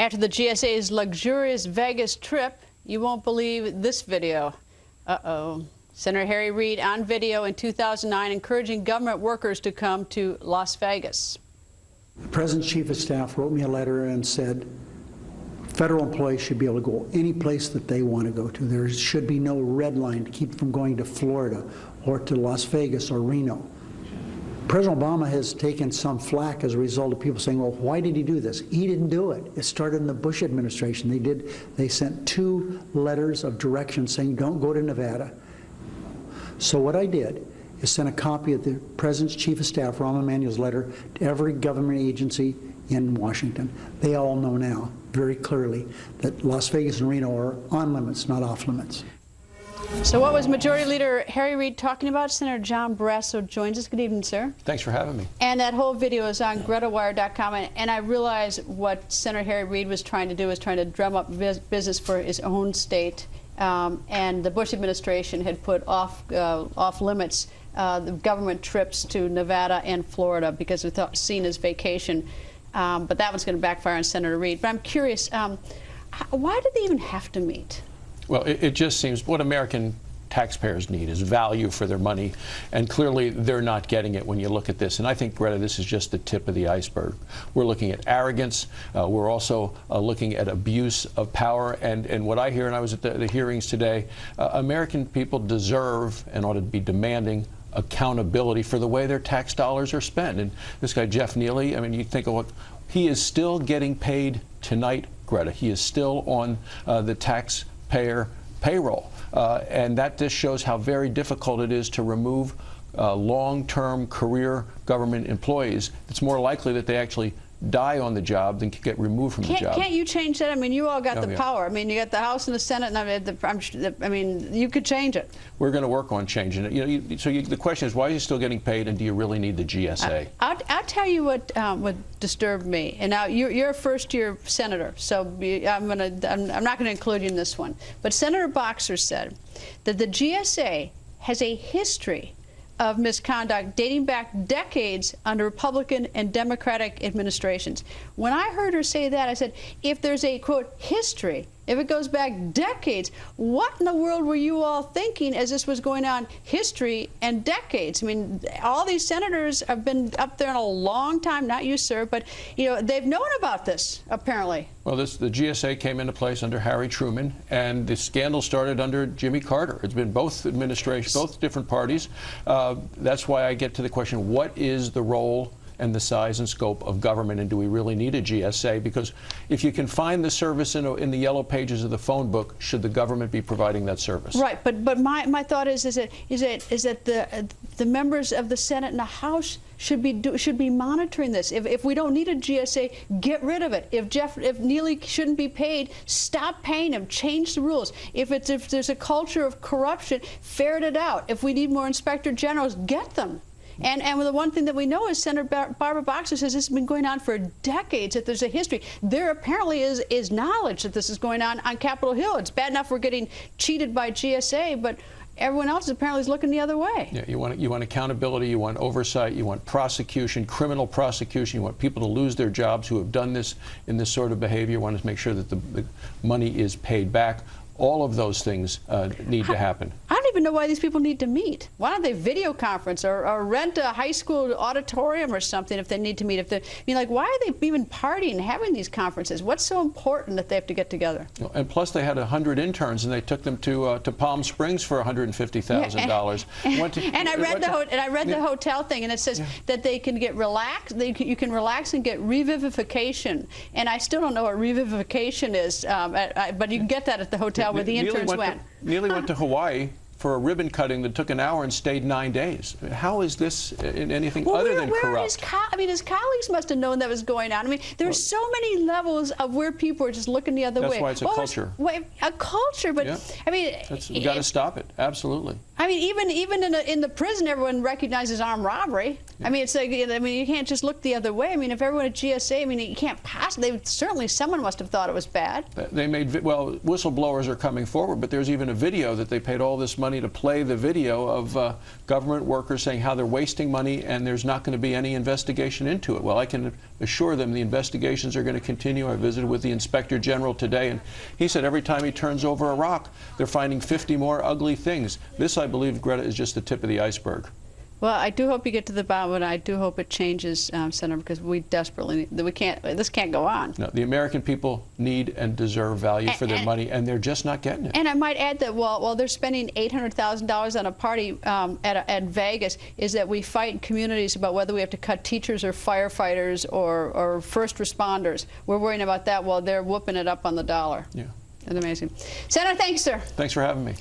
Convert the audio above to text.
After the GSA's luxurious Vegas trip, you won't believe this video. Uh-oh. Senator Harry Reid on video in 2009 encouraging government workers to come to Las Vegas. The President's Chief of Staff wrote me a letter and said federal employees should be able to go any place that they want to go to. There should be no red line to keep them from going to Florida or to Las Vegas or Reno. President Obama has taken some flack as a result of people saying, well, why did he do this? He didn't do it. It started in the Bush administration. They sent 2 letters of direction saying, don't go to Nevada. So what I did is send a copy of the President's Chief of Staff, Rahm Emanuel's letter, to every government agency in Washington. They all know now very clearly that Las Vegas and Reno are on limits, not off limits. So what was Majority Leader Harry Reid talking about? Senator John Barrasso joins us. Good evening, sir. Thanks for having me. And that whole video is on GretaWire.com, and I realize what Senator Harry Reid was trying to do is trying to drum up business for his own state. And the Bush administration had put off limits the government trips to Nevada and Florida because it was seen as vacation. But that was going to backfire on Senator Reid. But I'm curious, why did they even have to meet? Well, it just seems what American taxpayers need is value for their money, and clearly they're not getting it when you look at this. And I think, Greta, this is just the tip of the iceberg. We're looking at arrogance. We're also looking at abuse of power. And what I hear, and I was at the hearings today, American people deserve and ought to be demanding accountability for the way their tax dollars are spent. And this guy, Jeff Neely, I mean, you think of what he is still getting paid tonight, Greta. He is still on the taxpayer payroll. And that just shows how very difficult it is to remove long-term career government employees. It's more likely that they actually die on the job than get removed from the job. Can't you change that? I mean, you all got the power. I mean, you got the House and the Senate, and I mean, you could change it. We're going to work on changing it. The question is, why are you still getting paid, and do you really need the GSA? I'll tell you what disturbed me. And now you're a first-year senator, so I'm not going to include you in this one. But Senator Boxer said that the GSA has a history of misconduct dating back decades under Republican and Democratic administrations. When I heard her say that, I said, if there's a, quote, history, if it goes back decades, what in the world were you all thinking as this was going on history and decades? I mean, all these senators have been up there in a long time, not you, sir, but, you know, they've known about this, apparently. Well, the GSA came into place under Harry Truman, and the scandal started under Jimmy Carter. It's been both administrations, both different parties. That's why I get to the question, what is the role and the size and scope of government, and do we really need a GSA? Because if you can find the service in the yellow pages of the phone book, should the government be providing that service? Right, but my thought is that the members of the Senate and the House should be monitoring this. If we don't need a GSA, get rid of it. If Neely shouldn't be paid, stop paying him. Change the rules. If there's a culture of corruption, ferret it out. If we need more inspector generals, get them. And the one thing that we know is Senator Barbara Boxer says this has been going on for decades, that there's a history. There apparently is knowledge that this is going on Capitol Hill. It's bad enough we're getting cheated by GSA, but everyone else apparently is looking the other way. Yeah, you want accountability, you want oversight, you want prosecution, criminal prosecution, you want people to lose their jobs who have done this in this sort of behavior. You want to make sure that the money is paid back. All of those things need to happen. I don't even know why these people need to meet. Why don't they video conference or rent a high school auditorium or something if they need to meet? Why are they even partying, having these conferences? What's so important that they have to get together? And plus, they had 100 interns, and they took them to Palm Springs for $150,000. And I read the hotel thing, and it says that they can get relaxed. You can relax and get revivification. And I still don't know what revivification is, but you can get that at the hotel where the interns went. Neely went to Hawaii for a ribbon cutting that took an hour and stayed 9 days. How is this in anything other than corrupt? His colleagues must have known that was going on. I mean, there's so many levels of where people are just looking the other way. That's why it's a culture. A culture, but I mean, we got to stop it. Absolutely. I mean, even in the prison, everyone recognizes armed robbery. Yeah. I mean, it's like, you can't just look the other way. I mean, if everyone at GSA, you can't possibly. Certainly, someone must have thought it was bad. They made whistleblowers are coming forward, but there's even a video that they paid all this money money to play the video of government workers saying how they're wasting money and there's not going to be any investigation into it. Well, I can assure them the investigations are going to continue. I visited with the Inspector General today, and he said every time he turns over a rock, they're finding 50 more ugly things. This, I believe, Greta, is just the tip of the iceberg. Well, I do hope you get to the bottom, and I do hope it changes, Senator, because we desperately need, this can't go on. No, the American people need and deserve value for their money, and they're just not getting it. And I might add that while they're spending $800,000 on a party at Vegas, is that we fight in communities about whether we have to cut teachers or firefighters or first responders. We're worrying about that while they're whooping it up on the dollar. Yeah. That's amazing. Senator, thanks, sir. Thanks for having me.